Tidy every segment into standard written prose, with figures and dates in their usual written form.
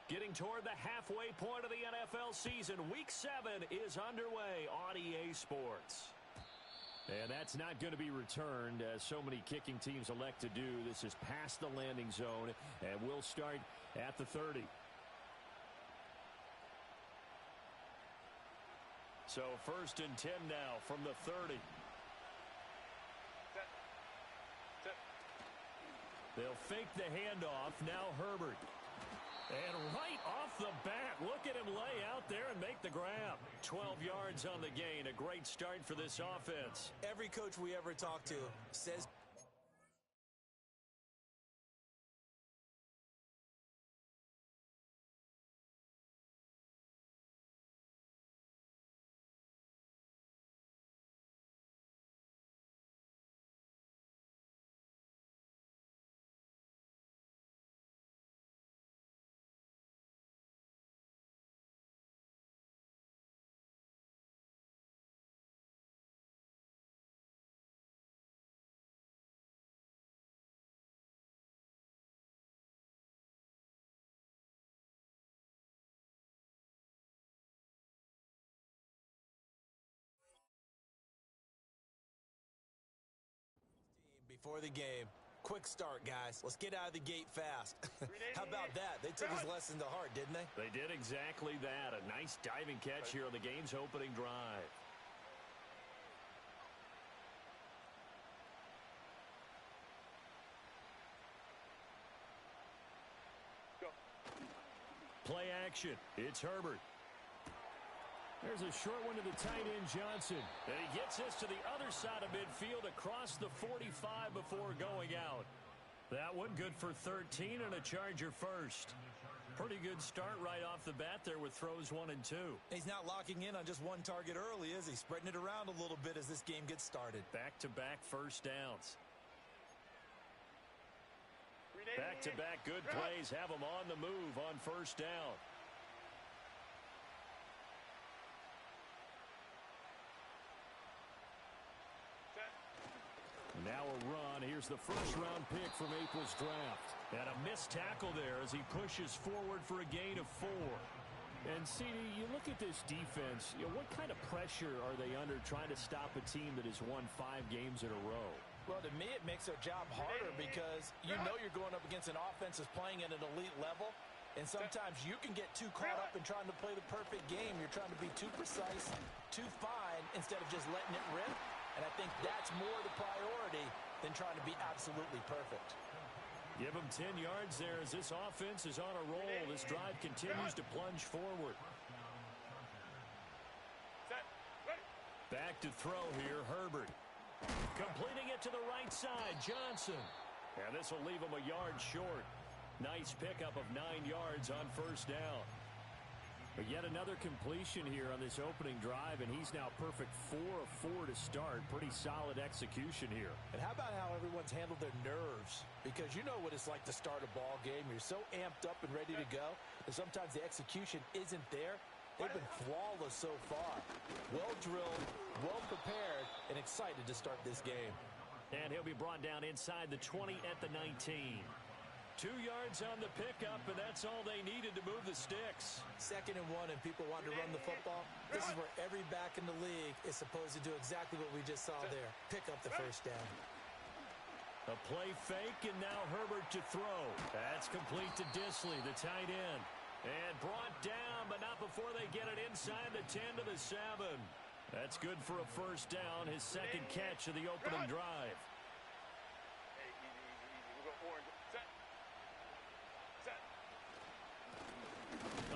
Getting toward the halfway point of the NFL season. Week 7 is underway on EA Sports. And that's not going to be returned, as so many kicking teams elect to do. This is past the landing zone, and we'll start at the 30. So 1st and 10 now from the 30. They'll fake the handoff. Now Herbert. And right off the bat, look at him lay out there and make the grab. 12 yards on the gain. A great start for this offense. Every coach we ever talk to says before the game. Quick start, guys. Let's get out of the gate fast. How about that? They took his lesson to heart, didn't they? They did exactly that. A nice diving catch here on the game's opening drive. Go. Play action. It's Herbert. There's a short one to the tight end, Johnson. And he gets this to the other side of midfield across the 45 before going out. That one good for 13 and a Charger first. Pretty good start right off the bat there with throws 1 and 2. He's not locking in on just one target early, is he? Spreading it around a little bit as this game gets started. Back-to-back first downs. Back-to-back good plays have them on the move on first down. Now a run. Here's the first-round pick from April's draft. And a missed tackle there as he pushes forward for a gain of 4. And, CD, you look at this defense, what kind of pressure are they under trying to stop a team that has won 5 games in a row? Well, to me, it makes their job harder because you know you're going up against an offense that's playing at an elite level. And sometimes you can get too caught up in trying to play the perfect game. You're trying to be too precise, too fine, instead of just letting it rip. And I think that's more the priority than trying to be absolutely perfect. Give him 10 yards there as this offense is on a roll. This drive continues to plunge forward. Back to throw here, Herbert. Completing it to the right side, Johnson. And this will leave him a yard short. Nice pickup of 9 yards on first down. But yet another completion here on this opening drive, and he's now perfect 4 of 4 to start. Pretty solid execution here. And how about how everyone's handled their nerves? Because you know what it's like to start a ball game. You're so amped up and ready to go, and sometimes the execution isn't there. They've been flawless so far. Well drilled, well prepared, and excited to start this game. And he'll be brought down inside the 20 at the 19. 2 yards on the pickup, and that's all they needed to move the sticks. 2nd and 1, and people want to run the football. This is where every back in the league is supposed to do exactly what we just saw there. Pick up the first down. A play fake, and now Herbert to throw. That's complete to Disley, the tight end. And brought down, but not before they get it inside the 10 to the 7. That's good for a first down, his second catch of the opening drive. Hey, easy. We'll go orange. Set.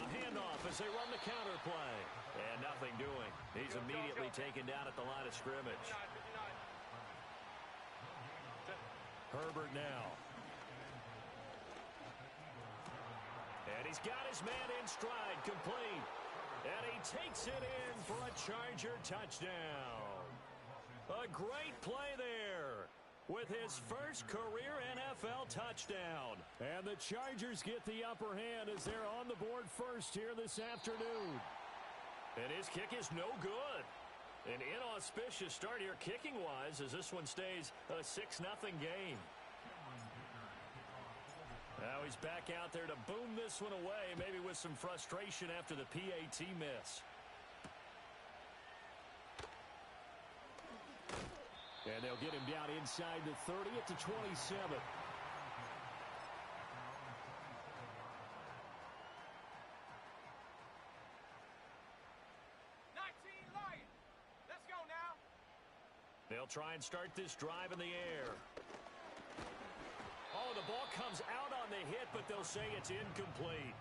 A handoff as they run the counter play. And nothing doing. He's immediately taken down at the line of scrimmage. 59. Herbert now. And he's got his man in stride, complete. And he takes it in for a Charger touchdown. A great play there with his first career NFL touchdown. And the Chargers get the upper hand as they're on the board first here this afternoon. And his kick is no good. An inauspicious start here kicking-wise as this one stays a 6-0 game. Now he's back out there to boom this one away, maybe with some frustration after the PAT miss. And they'll get him down inside the 30 at the 27. 19 Lions. Let's go now. They'll try and start this drive in the air. Oh, the ball comes out on the hit, but they'll say it's incomplete.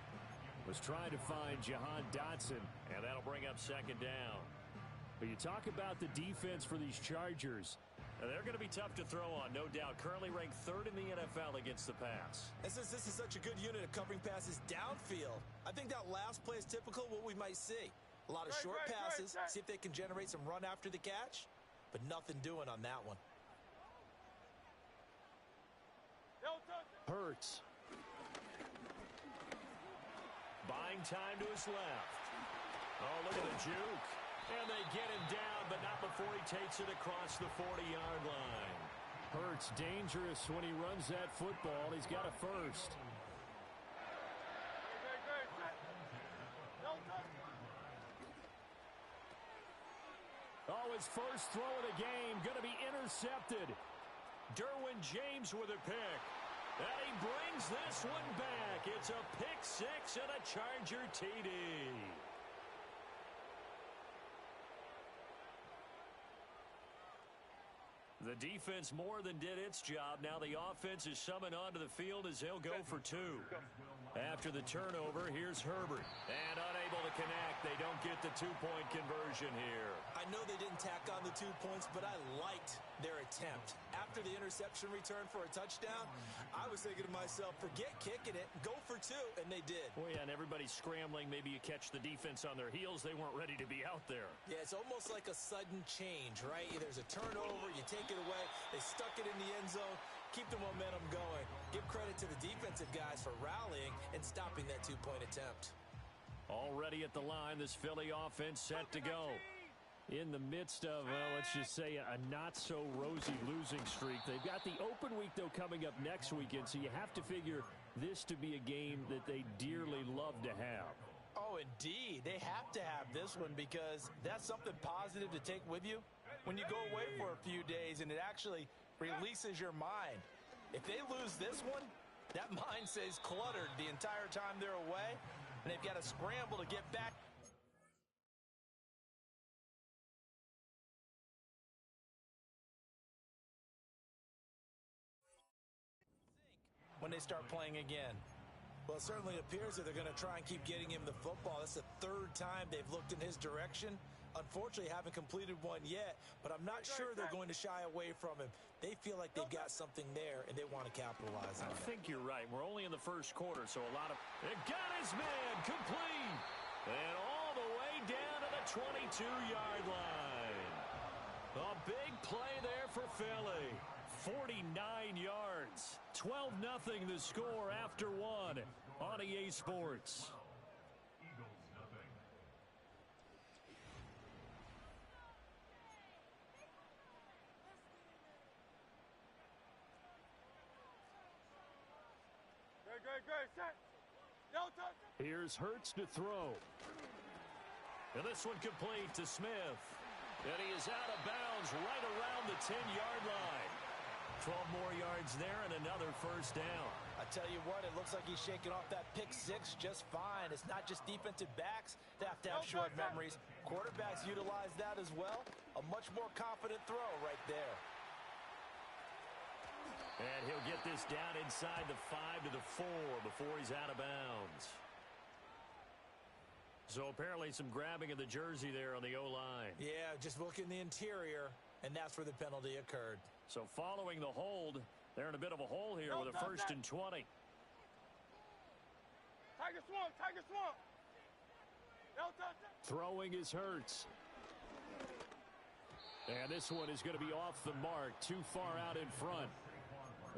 Was trying to find Jahan Dotson, and that'll bring up second down. But you talk about the defense for these Chargers. They're going to be tough to throw on, no doubt. Currently ranked third in the NFL against the pass. And since this is such a good unit of covering passes downfield, I think that last play is typical of what we might see. A lot of short passes, see if they can generate some run after the catch, but nothing doing on that one. Hurts. Buying time to his left. Oh, look at the juke. And they get him down, but not before he takes it across the 40-yard line. Hurts dangerous when he runs that football. He's got a first. Oh, his first throw of the game going to be intercepted. Derwin James with a pick. And he brings this one back. It's a pick six and a Charger TD. The defense more than did its job. Now the offense is summoned onto the field as they'll go for two. After the turnover, here's Herbert. And unable to connect. They don't get the two-point conversion here. I know they didn't tack on the 2 points, but I liked their attempt. After the interception return for a touchdown, I was thinking to myself, forget kicking it, go for two, and they did. Well, yeah, and everybody's scrambling. Maybe you catch the defense on their heels. They weren't ready to be out there. Yeah, it's almost like a sudden change, right? There's a turnover, you take it away, they stuck it in the end zone, keep the momentum going. Give credit to the defensive guys for rallying and stopping that two-point attempt. Already at the line, this Philly offense set to go. In the midst of, let's just say, a not-so-rosy losing streak. They've got the open week, though, coming up next weekend, so you have to figure this to be a game that they dearly love to have. Oh, indeed. They have to have this one because that's something positive to take with you when you go away for a few days, and it actually releases your mind. If they lose this one, that mind stays cluttered the entire time they're away, and they've got to scramble to get back. When they start playing again. Well, it certainly appears that they're going to try and keep getting him the football. That's the third time they've looked in his direction. Unfortunately, haven't completed one yet, but I'm not sure they're going to shy away from him. They feel like they've got something there, and they want to capitalize on it. I think you're right. We're only in the first quarter, so a lot of... It got his man complete. And all the way down to the 22-yard line. A big play there for Philly. 49 yards. 12-0 the score after one on EA Sports. Here's Hurts to throw. And this one complete to Smith. And he is out of bounds right around the 10-yard line. 12 more yards there and another first down. I tell you what, it looks like he's shaking off that pick six just fine. It's not just defensive backs that have to have short memories. Quarterbacks utilize that as well. A much more confident throw right there. And he'll get this down inside the 5 to the 4 before he's out of bounds. So apparently some grabbing of the jersey there on the O-line. Yeah, just look in the interior, and that's where the penalty occurred. So following the hold, they're in a bit of a hole here with a 1st and 20. Tiger swamp. Throwing is Hurts. And this one is going to be off the mark, too far out in front.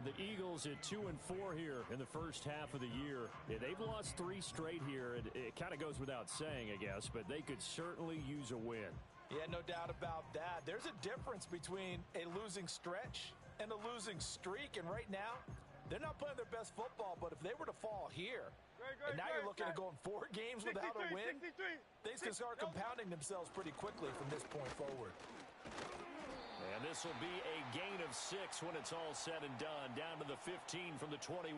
The Eagles at 2-4 here in the first half of the year. Yeah, they've lost 3 straight here. It kind of goes without saying, I guess, but they could certainly use a win. Yeah, no doubt about that. There's a difference between a losing stretch and a losing streak, and right now, They're not playing their best football, but if they were to fall here, and now you're looking at going 4 games without a win, things can start compounding themselves pretty quickly from this point forward. And this will be a gain of 6 when it's all said and done, down to the 15 from the 21.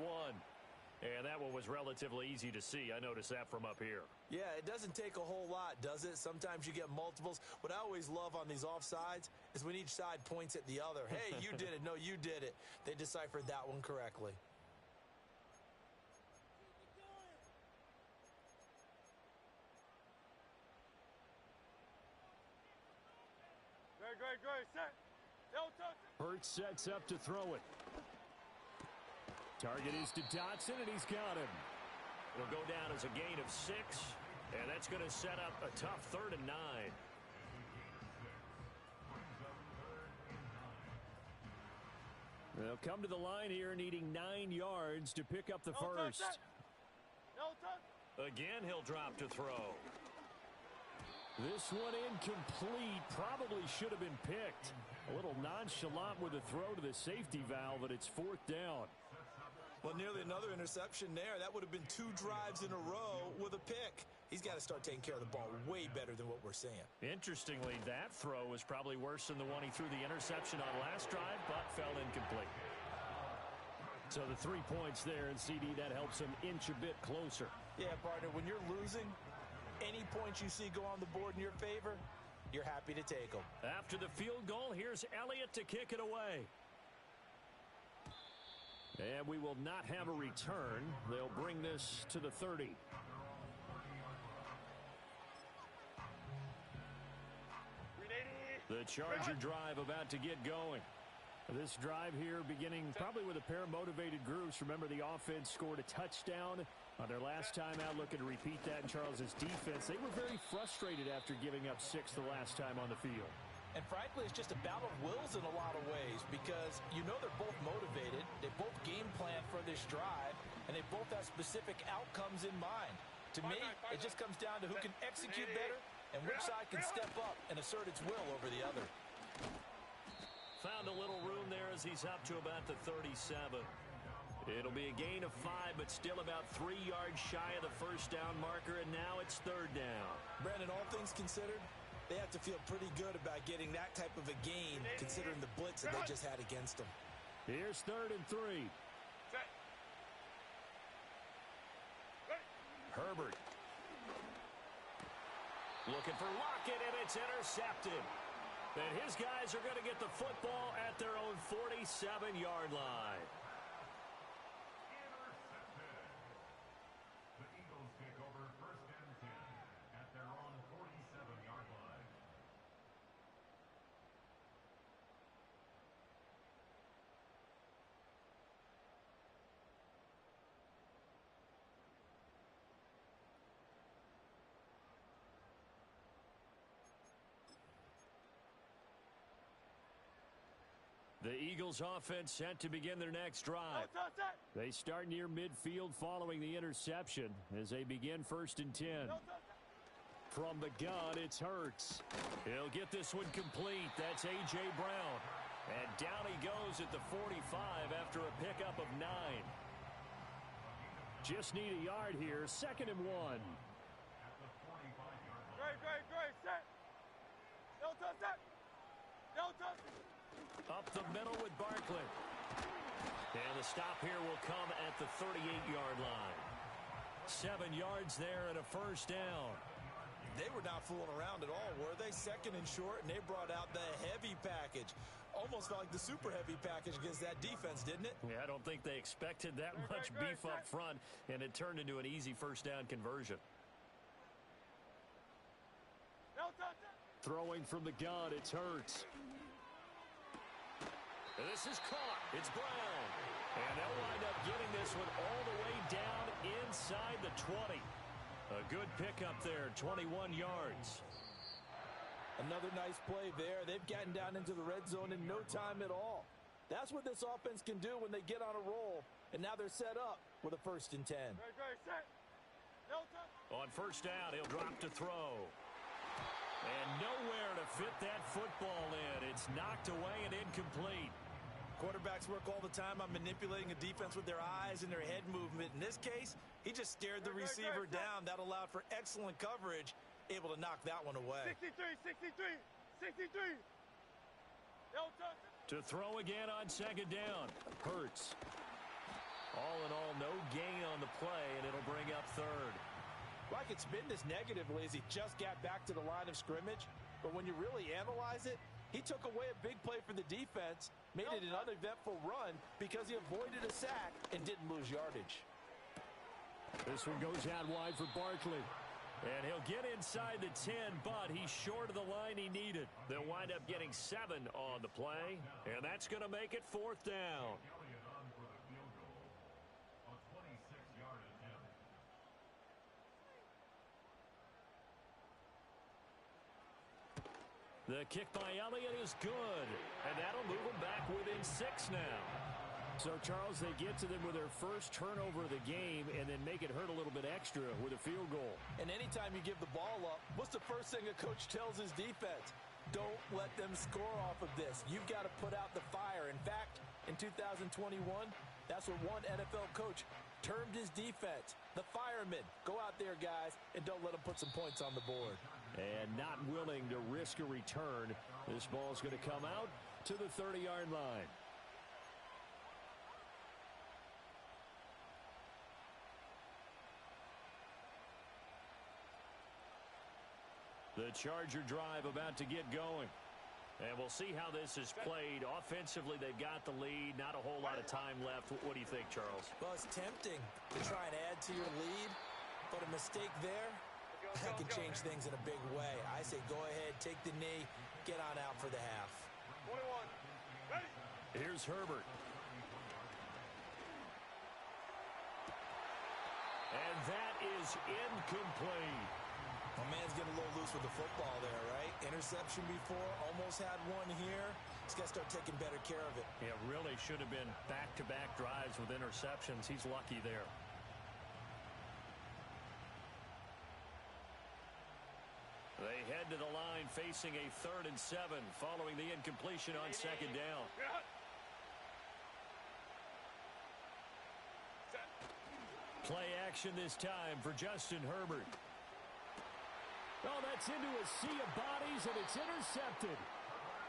And that one was relatively easy to see. I noticed that from up here. Yeah, it doesn't take a whole lot, does it? Sometimes you get multiples. What I always love on these offsides is when each side points at the other. Hey, you did it. No, you did it. They deciphered that one correctly. Great, set. Hurts sets up to throw it. Target is to Dotson, and he's got him. It'll go down as a gain of 6, and that's going to set up a tough 3rd and 9. They'll come to the line here needing 9 yards to pick up the first. Again, he'll drop to throw. This one incomplete. Probably should have been picked. A little nonchalant with a throw to the safety valve, but it's 4th down. Well, nearly another interception there. That would have been 2 drives in a row with a pick. He's got to start taking care of the ball way better than what we're seeing. Interestingly, that throw was probably worse than the one he threw the interception on last drive, but fell incomplete. So the 3 points there, and CD, that helps him inch a bit closer. Yeah, partner, when you're losing, any points you see go on the board in your favor, you're happy to take them. After the field goal, here's Elliott to kick it away. And we will not have a return. They'll bring this to the 30. The Charger drive about to get going. This drive here beginning probably with a pair of motivated groups. Remember, the offense scored a touchdown on their last time out, looking to repeat that in Charles's defense. They were very frustrated after giving up 6 the last time on the field. And frankly, it's just a battle of wills in a lot of ways because you know they're both motivated, they both game plan for this drive, and they both have specific outcomes in mind. To me, it just comes down to who can execute better and which side can step up and assert its will over the other. Found a little room there as he's up to about the 37. It'll be a gain of 5, but still about 3 yards shy of the first down marker, and now it's 3rd down. Brandon, all things considered, they have to feel pretty good about getting that type of a gain considering the blitz that they just had against them. Here's 3rd and 3. Herbert. Looking for Lockett, and it's intercepted. And his guys are going to get the football at their own 47-yard line. The Eagles offense set to begin their next drive. They start near midfield following the interception as they begin 1st and 10. From the gun, it's Hurts. He'll get this one complete. That's A.J. Brown. And down he goes at the 45 after a pickup of 9. Just need a yard here. 2nd and 1. Great, set. No touch that. No touch. Up the middle with Barkley. And the stop here will come at the 38-yard line. 7 yards there and a 1st down. They were not fooling around at all, were they? 2nd and short, and they brought out the heavy package. Almost felt like the super heavy package against that defense, didn't it? Yeah, I don't think they expected that much beef up front, and it turned into an easy 1st down conversion. Throwing from the gun, it's Hurts. This is caught. It's Brown. And they'll wind up getting this one all the way down inside the 20. A good pickup there, 21 yards. Another nice play there. They've gotten down into the red zone in no time at all. That's what this offense can do when they get on a roll. And now they're set up with a 1st and 10. On 1st down, he'll drop to throw. And nowhere to fit that football in. It's knocked away and incomplete. Quarterbacks work all the time on manipulating a defense with their eyes and their head movement. In this case, he just stared the receiver down. That allowed for excellent coverage, able to knock that one away. 63. They'll touch it. To throw again on second down. Hurts. All in all, no gain on the play, and it'll bring up third. Well, I could spin this negatively as he just got back to the line of scrimmage. But when you really analyze it, he took away a big play for the defense, made it an uneventful run because he avoided a sack and didn't lose yardage. This one goes out wide for Barkley. And he'll get inside the 10, but he's short of the line he needed. They'll wind up getting 7 on the play, and that's going to make it fourth down. The kick by Elliott is good, and that'll move them back within 6 now. So, Charles, they get to them with their first turnover of the game and then make it hurt a little bit extra with a field goal. And anytime you give the ball up, what's the first thing a coach tells his defense? Don't let them score off of this. You've got to put out the fire. In fact, in 2021, that's what one NFL coach termed his defense, the firemen. Go out there, guys, and don't let them put some points on the board. And not willing to risk a return. This ball's going to come out to the 30-yard line. The Charger drive about to get going. And we'll see how this is played. Offensively, they've got the lead. Not a whole lot of time left. What do you think, Charles? Well, it's tempting to try and add to your lead, but a mistake there, that can change things in a big way. I say go ahead, take the knee, get on out for the half. 21. Ready? Here's Herbert. And that is incomplete. My man's getting a little loose with the football there, right? Interception before, almost had one here. He's got to start taking better care of it. Yeah, really should have been back-to-back drives with interceptions. He's lucky there. They head to the line facing a 3rd and 7 following the incompletion on second down. Play action this time for Justin Herbert. Oh, that's into a sea of bodies, and it's intercepted.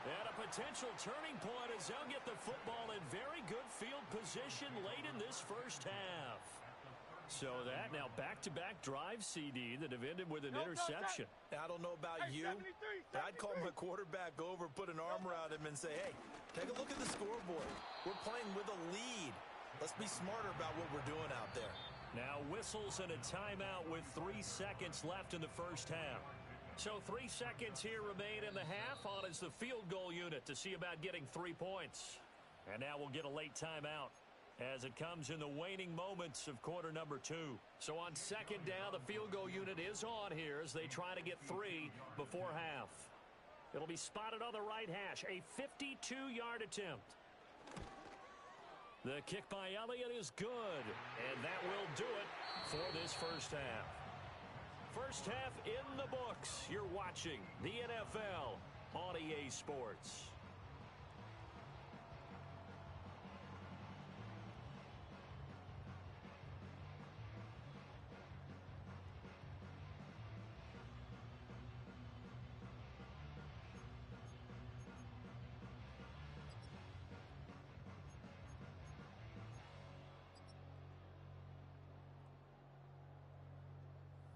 And a potential turning point as they'll get the football in very good field position late in this first half. So that now back-to-back drive CD that have ended with an interception. Now, I don't know about you, but I'd call my quarterback over, put an arm around him, and say, hey, take a look at the scoreboard. We're playing with a lead. Let's be smarter about what we're doing out there. Now whistles and a timeout with 3 seconds left in the first half. So 3 seconds here remain in the half. On is the field goal unit to see about getting 3 points. And now we'll get a late timeout as it comes in the waning moments of quarter number 2. So on second down, the field goal unit is on here as they try to get 3 before half. It'll be spotted on the right hash. A 52-yard attempt. The kick by Elliott is good, and that will do it for this first half. First half in the books. You're watching the NFL on EA Sports.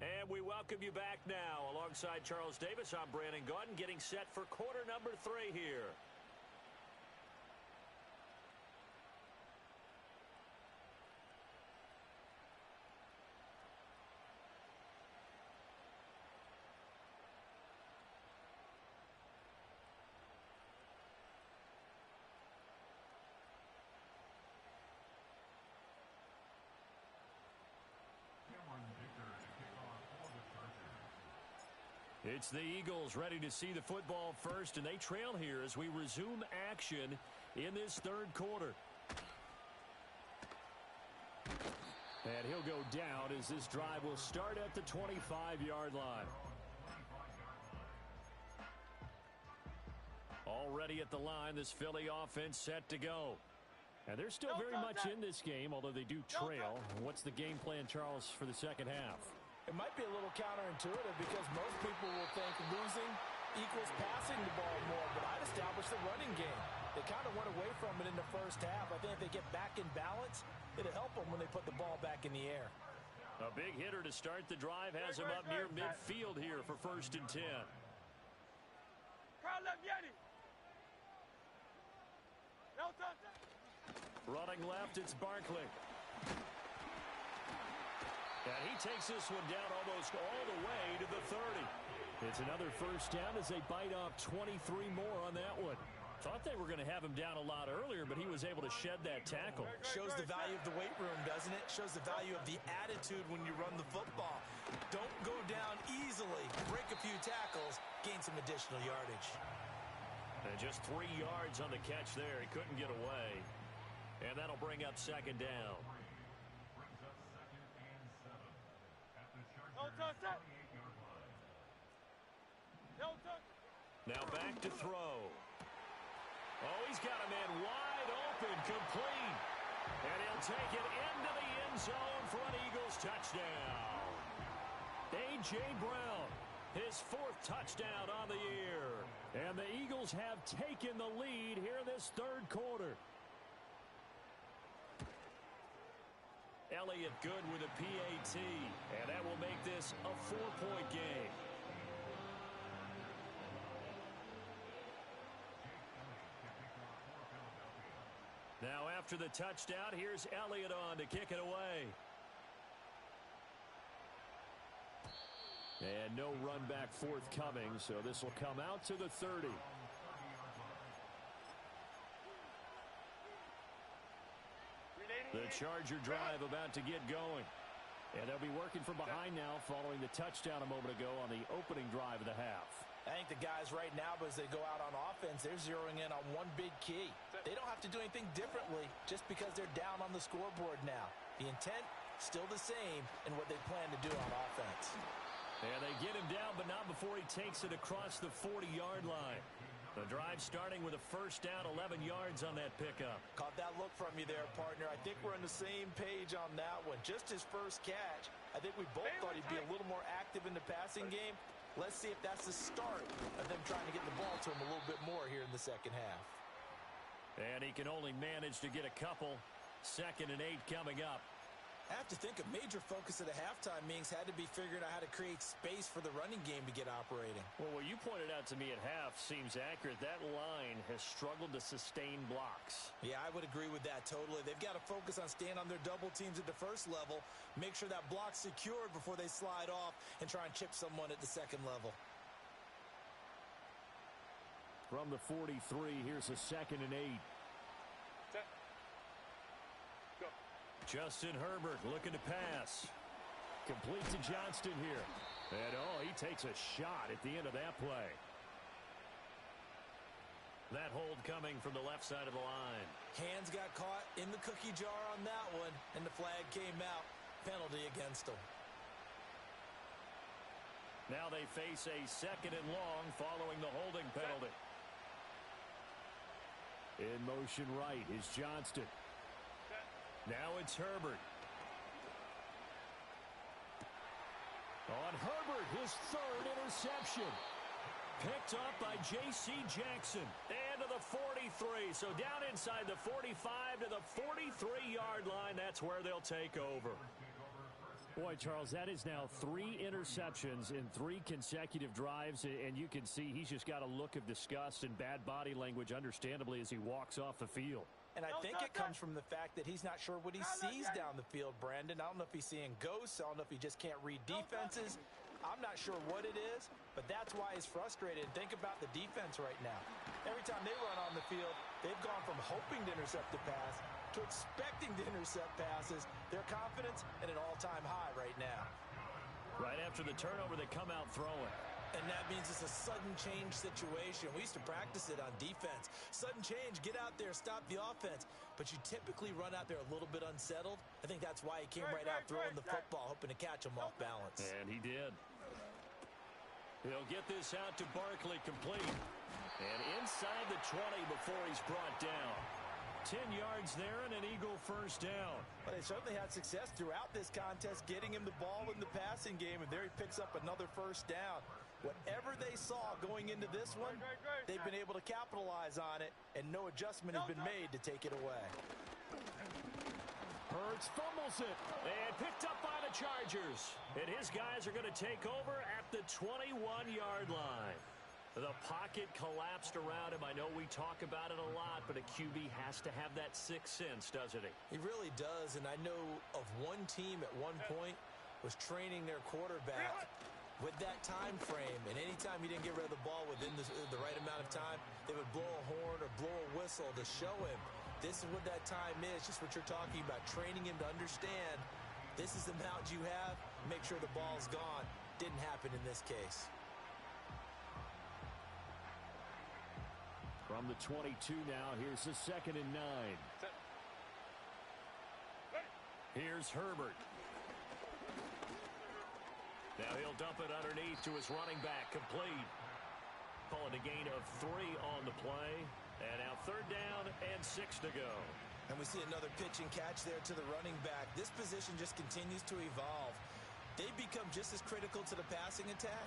And we welcome you back now. Alongside Charles Davis, I'm Brandon Gaudin, getting set for quarter number 3 here. It's the Eagles ready to see the football first, and they trail here as we resume action in this third quarter. And he'll go down as this drive will start at the 25-yard line. Already at the line, this Philly offense set to go. And they're still very much in this game, although they do trail. What's the game plan, Charles, for the second half? It might be a little counterintuitive because most people will think losing equals passing the ball more, but I'd establish the running game. They kind of went away from it in the first half. I think if they get back in balance, it'll help them when they put the ball back in the air. A big hitter to start the drive has him up near midfield here for 1st and 10. Running left, it's Barkley. And he takes this one down almost all the way to the 30. It's another 1st down as they bite off 23 more on that one. Thought they were going to have him down a lot earlier, but he was able to shed that tackle. Shows the value of the weight room, doesn't it? Shows the value of the attitude when you run the football. Don't go down easily. Break a few tackles, gain some additional yardage. And just 3 yards on the catch there. He couldn't get away. And that'll bring up 2nd down. Now back to throw. Oh, he's got a man wide open, complete. And he'll take it into the end zone for an Eagles touchdown. A.J. Brown, his 4th touchdown on the year. And the Eagles have taken the lead here in this 3rd quarter. Elliott good with a PAT, and that will make this a 4-point game. Now after the touchdown, here's Elliott on to kick it away. And no run back forthcoming, so this will come out to the 30. The Charger drive about to get going. And they'll be working from behind now following the touchdown a moment ago on the opening drive of the half. I think the guys right now, as they go out on offense, they're zeroing in on one big key. They don't have to do anything differently just because they're down on the scoreboard now. The intent, still the same in what they plan to do on offense. And they get him down, but not before he takes it across the 40-yard line. The drive starting with a 1st down, 11 yards on that pickup. Caught that look from you there, partner. I think we're on the same page on that one. Just his first catch. I think we both thought he'd be a little more active in the passing game. Let's see if that's the start of them trying to get the ball to him a little bit more here in the second half. And he can only manage to get a couple. 2nd and 8 coming up. I have to think a major focus of the halftime meetings had to be figuring out how to create space for the running game to get operating. Well, what you pointed out to me at half seems accurate. That line has struggled to sustain blocks. Yeah, I would agree with that totally. They've got to focus on staying on their double teams at the 1st level, make sure that block's secured before they slide off and try and chip someone at the 2nd level. From the 43, here's a 2nd and 8. Justin Herbert looking to pass. Complete to Johnston here. And, oh, he takes a shot at the end of that play. That hold coming from the left side of the line. Hands got caught in the cookie jar on that one, and the flag came out. Penalty against them. Now they face a 2nd and long following the holding penalty. In motion right is Johnston. Now it's Herbert. On Herbert, his 3rd interception. Picked up by J.C. Jackson. And to the 43. So down inside the 45 to the 43-yard line. That's where they'll take over. Boy, Charles, that is now 3 interceptions in 3 consecutive drives. And you can see he's just got a look of disgust and bad body language, understandably, as he walks off the field. And I think it comes from the fact that he's not sure what he sees down the field, Brandon. I don't know if he's seeing ghosts. I don't know if he just can't read defenses. I'm not sure what it is, but that's why he's frustrated. Think about the defense right now. Every time they run on the field, they've gone from hoping to intercept the pass to expecting to intercept passes. Their confidence at an all-time high right now. Right after the turnover, they come out throwing. And that means it's a sudden change situation. We used to practice it on defense. Sudden change, get out there, stop the offense. But you typically run out there a little bit unsettled. I think that's why he came right out throwing the football, hoping to catch him off balance. And he did. He'll get this out to Barkley, complete. And inside the 20 before he's brought down. 10 yards there and an Eagle first down. Well, they certainly had success throughout this contest getting him the ball in the passing game, and there he picks up another first down. Whatever they saw going into this one, they've been able to capitalize on it, and no adjustment has been made to take it away. Hurts fumbles it and picked up by the Chargers. And his guys are going to take over at the 21-yard line. The pocket collapsed around him. I know we talk about it a lot, but a QB has to have that sixth sense, doesn't he? He really does, and I know of one team at one point was training their quarterback with that time frame, and anytime he didn't get rid of the ball within the right amount of time, they would blow a horn or blow a whistle to show him this is what that time is, just what you're talking about, training him to understand this is the amount you have, make sure the ball's gone. Didn't happen in this case. From the 22 now, here's the 2nd and 9. Here's Herbert. Now he'll dump it underneath to his running back, complete. Call it a gain of 3 on the play. And now 3rd down and 6 to go. And we see another pitch and catch there to the running back. This position just continues to evolve. They become just as critical to the passing attack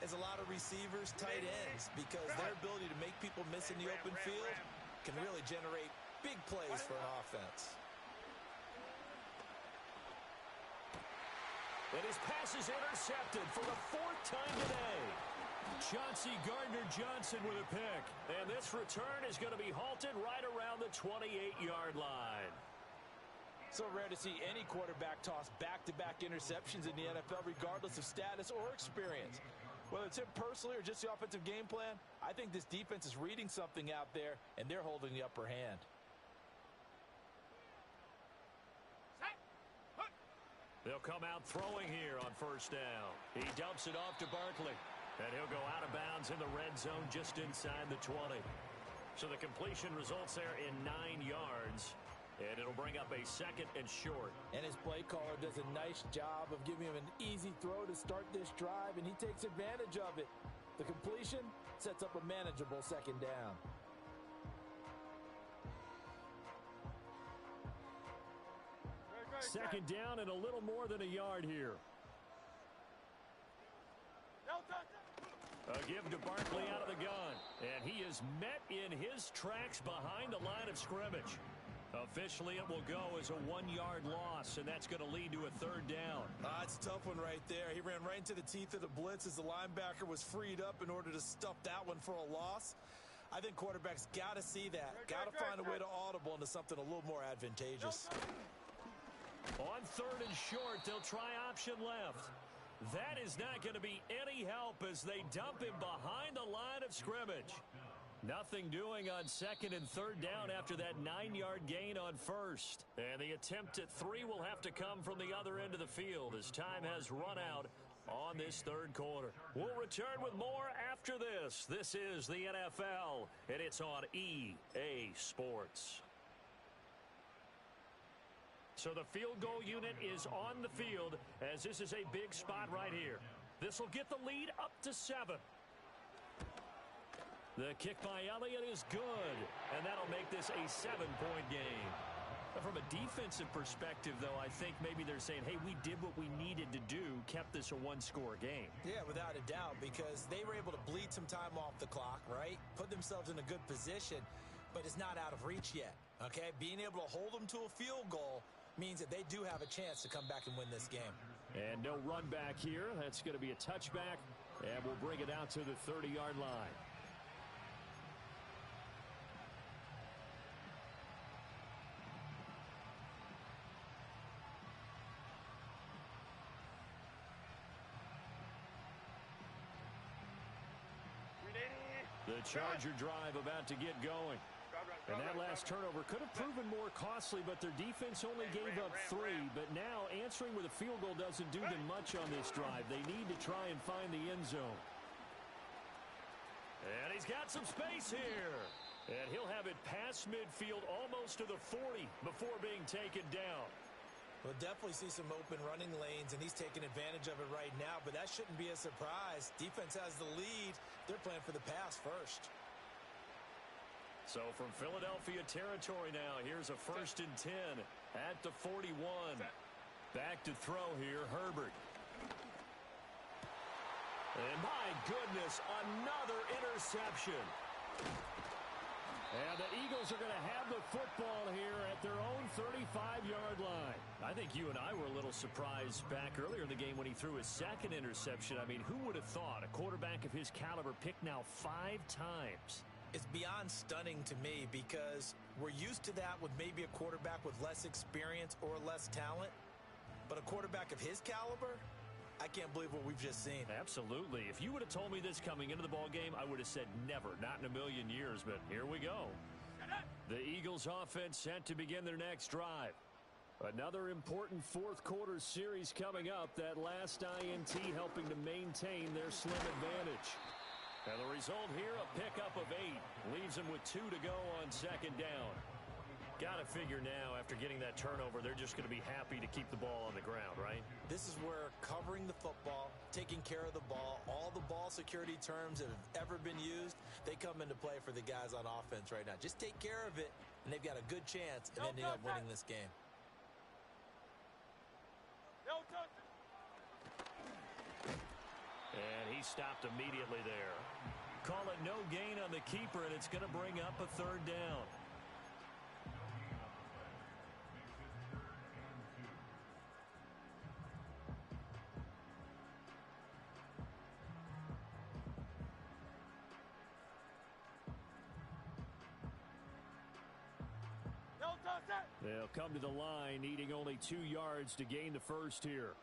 as a lot of receivers, tight ends, because their ability to make people miss in the open field can really generate big plays for an offense. And his pass is intercepted for the 4th time today. Chauncey Gardner-Johnson with a pick. And this return is going to be halted right around the 28-yard line. So rare to see any quarterback toss back-to-back interceptions in the NFL, regardless of status or experience. Whether it's him personally or just the offensive game plan, I think this defense is reading something out there, and they're holding the upper hand. They'll come out throwing here on 1st down. He dumps it off to Barkley, and he'll go out of bounds in the red zone just inside the 20. So the completion results there in 9 yards. And it'll bring up a 2nd and short. And his play caller does a nice job of giving him an easy throw to start this drive, and he takes advantage of it. The completion sets up a manageable 2nd down. Second down and a little more than a yard here. A give to Barkley out of the gun. And he is met in his tracks behind the line of scrimmage. Officially, it will go as a 1-yard loss, and that's going to lead to a 3rd down. It's a tough one right there. He ran right into the teeth of the blitz as the linebacker was freed up in order to stuff that one for a loss. I think quarterbacks got to see that. Got to find a way to audible into something a little more advantageous. On 3rd and short, they'll try option left. That is not going to be any help as they dump him behind the line of scrimmage. Nothing doing on 2nd and 3rd down after that 9-yard gain on 1st. And the attempt at 3 will have to come from the other end of the field as time has run out on this 3rd quarter. We'll return with more after this. This is the NFL, and it's on EA Sports. So the field goal unit is on the field as this is a big spot right here. This will get the lead up to 7. The kick by Elliott is good, and that'll make this a 7-point game. From a defensive perspective, though, I think maybe they're saying, hey, we did what we needed to do, kept this a 1-score game. Yeah, without a doubt, because they were able to bleed some time off the clock, right? Put themselves in a good position, but it's not out of reach yet, okay? Being able to hold them to a field goal means that they do have a chance to come back and win this game. And no run back here. That's going to be a touchback, and we'll bring it out to the 30-yard line. The Charger drive about to get going. And that last turnover could have proven more costly, but their defense only gave up 3. But now answering with a field goal doesn't do them much on this drive. They need to try and find the end zone. And he's got some space here. And he'll have it past midfield almost to the 40 before being taken down. We'll definitely see some open running lanes, and he's taking advantage of it right now, but that shouldn't be a surprise. Defense has the lead. They're playing for the pass first. So from Philadelphia territory now, here's a 1st and 10 at the 41. Back to throw here, Herbert. And my goodness, another interception. And the Eagles are going to have the football here at their own 35-yard line. I think you and I were a little surprised back earlier in the game when he threw his second interception. I mean, who would have thought a quarterback of his caliber picked now 5 times? It's beyond stunning to me because we're used to that with maybe a quarterback with less experience or less talent. But a quarterback of his caliber, I can't believe what we've just seen. Absolutely. If you would have told me this coming into the ball game, I would have said never, not in a million years, but here we go. The Eagles offense set to begin their next drive. Another important fourth quarter series coming up. That last INT helping to maintain their slim advantage. And the result here, a pickup of 8. Leaves them with 2 to go on second down. Got to figure now, after getting that turnover, they're just going to be happy to keep the ball on the ground, right? This is where covering the football, taking care of the ball, all the ball security terms that have ever been used, they come into play for the guys on offense right now. Just take care of it, and they've got a good chance of ending up winning this game. And he stopped immediately there. Call it no gain on the keeper, and it's going to bring up a 3rd down. They'll come to the line, needing only 2 yards to gain the first here.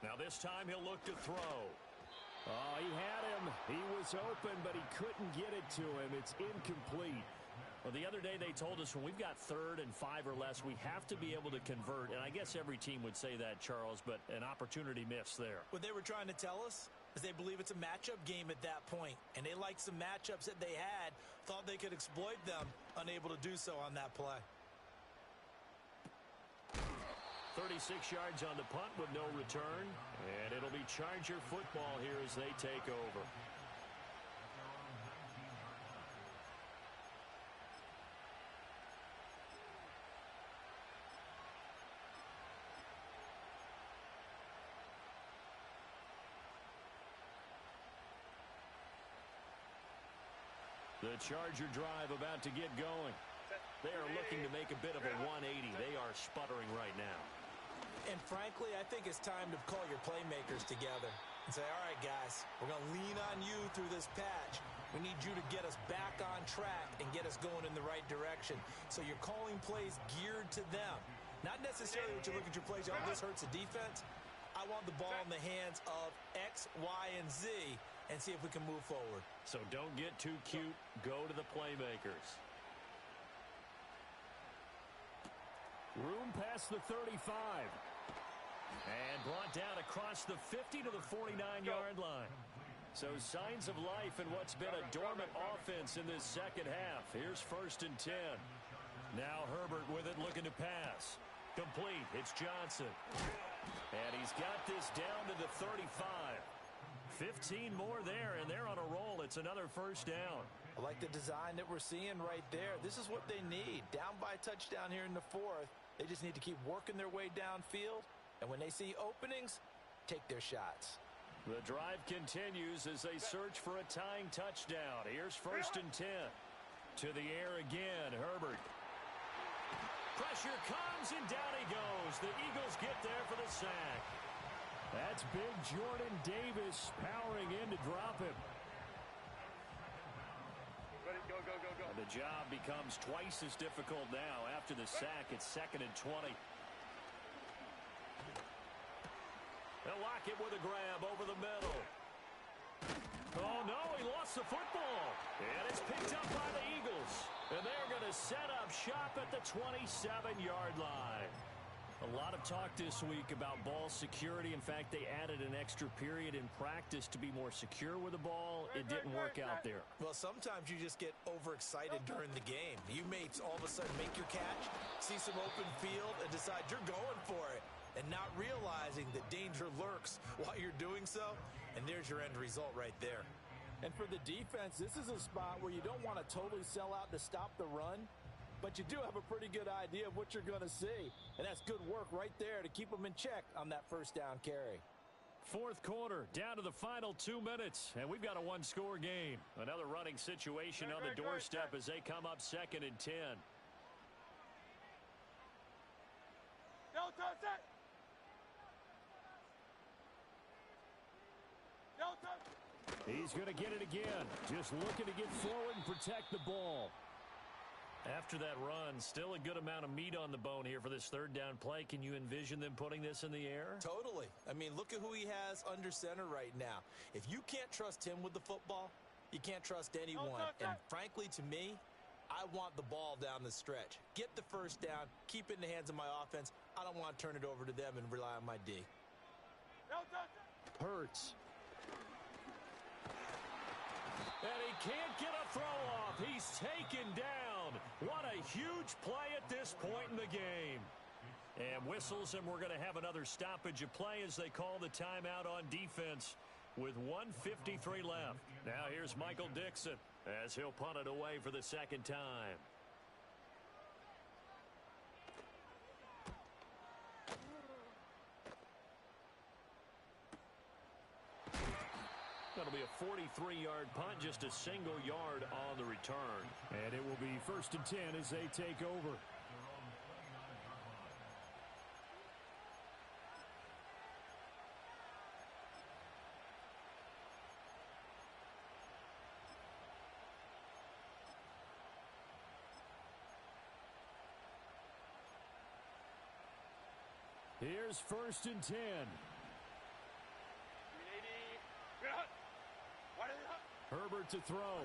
Now this time he'll look to throw. Oh, he had him. He was open, but he couldn't get it to him. It's incomplete. Well, the other day they told us when we've got 3rd and 5 or less, we have to be able to convert. And I guess every team would say that, Charles, but an opportunity missed there. What they were trying to tell us is they believe it's a matchup game at that point. And they liked some matchups that they had, thought they could exploit them, unable to do so on that play. 36 yards on the punt with no return. And it'll be Charger football here as they take over. The Charger drive about to get going. They are looking to make a bit of a 180. They are sputtering right now. And frankly, I think it's time to call your playmakers together and say, all right, guys, we're going to lean on you through this patch. We need you to get us back on track and get us going in the right direction. So you're calling plays geared to them. Not necessarily what you look at your plays, oh, this hurts the defense. I want the ball in the hands of X, Y, and Z and see if we can move forward. So don't get too cute. Go to the playmakers. Room past the 35. And brought down across the 50 to the 49-yard line. So signs of life in what's been a dormant offense in this second half. Here's 1st and 10. Now Herbert with it, looking to pass. Complete. It's Johnson. And he's got this down to the 35. 15 more there, and they're on a roll. It's another 1st down. I like the design that we're seeing right there. This is what they need. Down by a touchdown here in the 4th. They just need to keep working their way downfield. And when they see openings, take their shots. The drive continues as they search for a tying touchdown. Here's 1st and 10. To the air again, Herbert. Pressure comes, and down he goes. The Eagles get there for the sack. That's big Jordan Davis powering in to drop him. Ready, go, go, go, go. And the job becomes twice as difficult now. After the sack, it's 2nd and 20. They'll lock it with a grab over the middle. Oh, no, he lost the football. And it's picked up by the Eagles. And they're going to set up shop at the 27-yard line. A lot of talk this week about ball security. In fact, they added an extra period in practice to be more secure with the ball. It didn't work out there. Well, sometimes you just get overexcited during the game. You may all of a sudden make your catch, see some open field, and decide you're going for it, and not realizing that danger lurks while you're doing so, and there's your end result right there. And for the defense, this is a spot where you don't want to totally sell out to stop the run, but you do have a pretty good idea of what you're going to see. And that's good work right there to keep them in check on that first down carry. Fourth quarter, down to the final 2 minutes, and we've got a one-score game. Another running situation on the doorstep as they come up 2nd and 10. He's going to get it again. Just looking to get forward and protect the ball. After that run, still a good amount of meat on the bone here for this third down play. Can you envision them putting this in the air? Totally. I mean, look at who he has under center right now. If you can't trust him with the football, you can't trust anyone. And frankly, to me, I want the ball down the stretch. Get the first down, keep it in the hands of my offense. I don't want to turn it over to them and rely on my D. Hurts. And he can't get a throw off. He's taken down. What a huge play at this point in the game. And whistles, and we're going to have another stoppage of play as they call the timeout on defense with 1:53 left. Now here's Michael Dixon as he'll punt it away for the second time. That'll be a 43-yard punt, just a single yard on the return. And it will be 1st and 10 as they take over. Here's 1st and 10. Herbert to throw.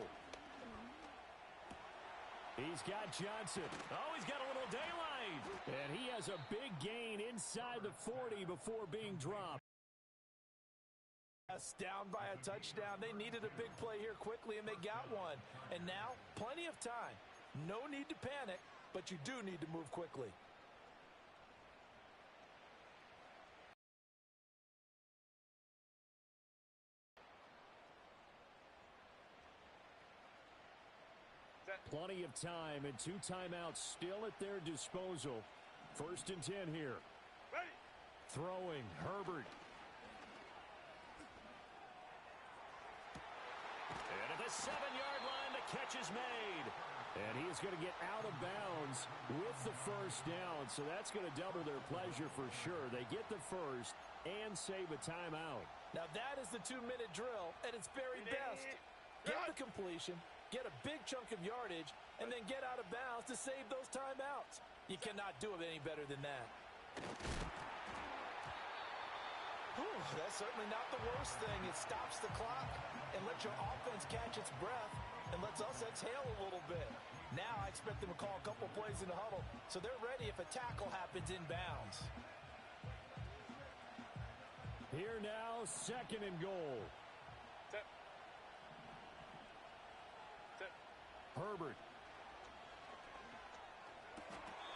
He's got Johnson. Oh, he's got a little daylight. And he has a big gain inside the 40 before being dropped. Yes, down by a touchdown. They needed a big play here quickly, and they got one. And now, plenty of time. No need to panic, but you do need to move quickly. Plenty of time and 2 timeouts still at their disposal. 1st and 10 here. Ready. Throwing, Herbert. And at the 7-yard line, the catch is made. And he is going to get out of bounds with the first down. So that's going to double their pleasure for sure. They get the first and save a timeout. Now that is the 2-minute drill at its very best. Get the completion, get a big chunk of yardage, and then get out of bounds to save those timeouts. You cannot do it any better than that. That's certainly not the worst thing. It stops the clock and lets your offense catch its breath and lets us exhale a little bit. Now I expect them to call a couple plays in the huddle so they're ready if a tackle happens in bounds. Here now, 2nd and goal. Herbert.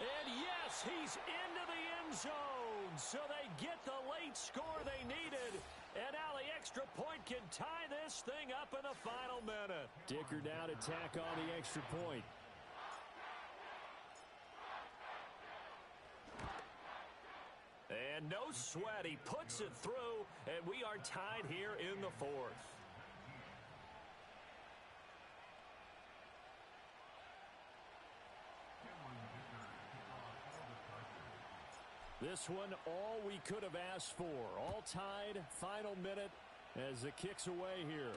And yes, he's into the end zone. So they get the late score they needed. And now the extra point can tie this thing up in the final minute. Dicker down to tack on the extra point. And no sweat. He puts it through, and we are tied here in the 4th. This one, all we could have asked for. All tied, final minute as the kick's away here.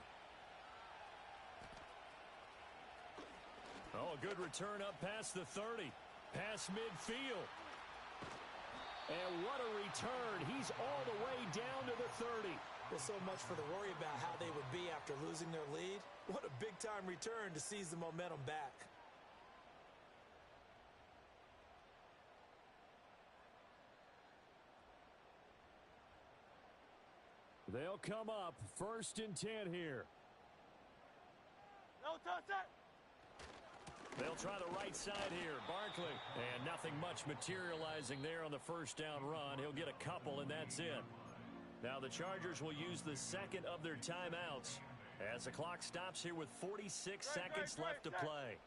Oh, a good return up past the 30. Past midfield. And what a return. He's all the way down to the 30. Well, so much for the worry about how they would be after losing their lead. What a big-time return to seize the momentum back. They'll come up 1st and 10 here. No touch it. They'll try the right side here. Barkley. And nothing much materializing there on the first down run. He'll get a couple, and that's it. Now the Chargers will use the second of their timeouts as the clock stops here with 46 seconds left to play.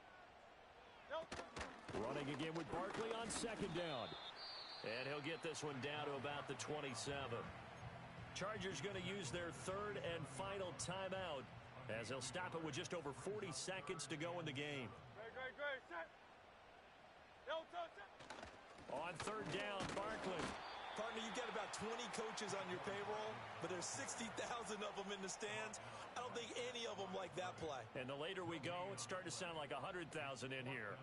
Running again with Barkley on 2nd down. And he'll get this one down to about the 27. Chargers going to use their 3rd and final timeout as they'll stop it with just over 40 seconds to go in the game. Great. Set. No touch it. On 3rd down, Barkley. Partner, you've got about 20 coaches on your payroll, but there's 60,000 of them in the stands. I don't think any of them like that play. And the later we go, it's starting to sound like 100,000 in here.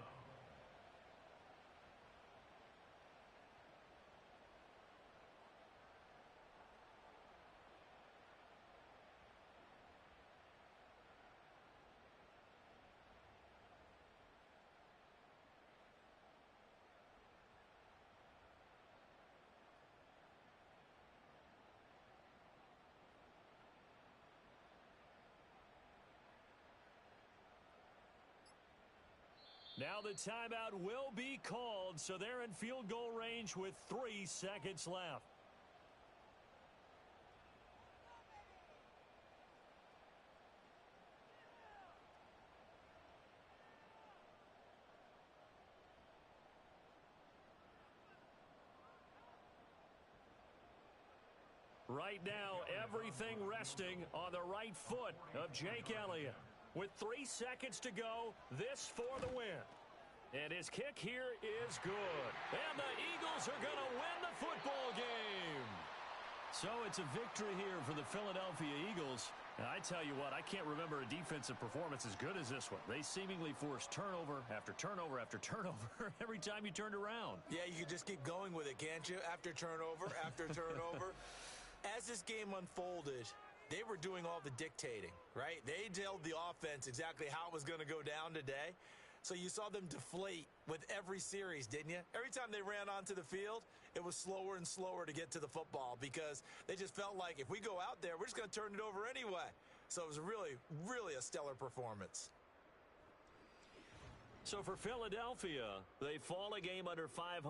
Now the timeout will be called, so they're in field goal range with 3 seconds left. Right now, everything resting on the right foot of Jake Elliott. With 3 seconds to go, this for the win. And his kick here is good. And the Eagles are going to win the football game. So it's a victory here for the Philadelphia Eagles. And I tell you what, I can't remember a defensive performance as good as this one. They seemingly forced turnover after turnover after turnover every time you turned around. Yeah, you can just keep going with it, can't you? After turnover, after turnover. As this game unfolded, they were doing all the dictating, right? They told the offense exactly how it was going to go down today. So you saw them deflate with every series, didn't you? Every time they ran onto the field, it was slower and slower to get to the football because they just felt like if we go out there, we're just going to turn it over anyway. So it was really, really a stellar performance. So for Philadelphia, they fall a game under 500.